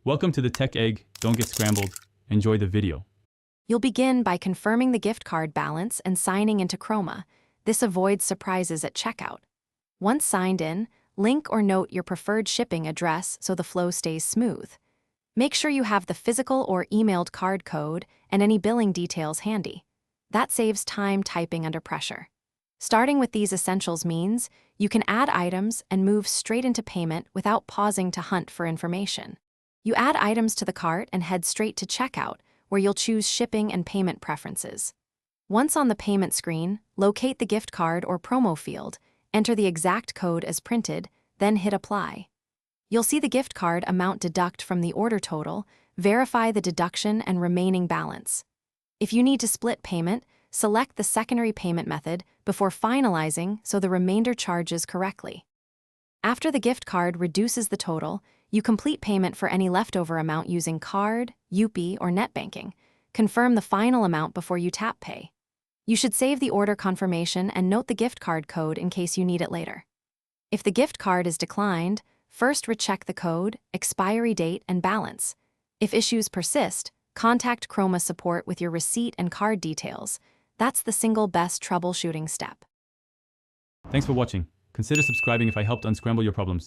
Welcome to the Tech Egg. Don't get scrambled. Enjoy the video. You'll begin by confirming the gift card balance and signing into Croma. This avoids surprises at checkout. Once signed in, link or note your preferred shipping address so the flow stays smooth. Make sure you have the physical or emailed card code and any billing details handy. That saves time typing under pressure. Starting with these essentials means you can add items and move straight into payment without pausing to hunt for information. You add items to the cart and head straight to checkout, where you'll choose shipping and payment preferences. Once on the payment screen, locate the gift card or promo field, enter the exact code as printed, then hit apply. You'll see the gift card amount deduct from the order total, verify the deduction and remaining balance. If you need to split payment, select the secondary payment method before finalizing so the remainder charges correctly. After the gift card reduces the total, you complete payment for any leftover amount using card, UPI, or net banking. Confirm the final amount before you tap pay. You should save the order confirmation and note the gift card code in case you need it later. If the gift card is declined, first recheck the code, expiry date, and balance. If issues persist, contact Croma support with your receipt and card details. That's the single best troubleshooting step. Thanks for watching. Consider subscribing if I helped unscramble your problems.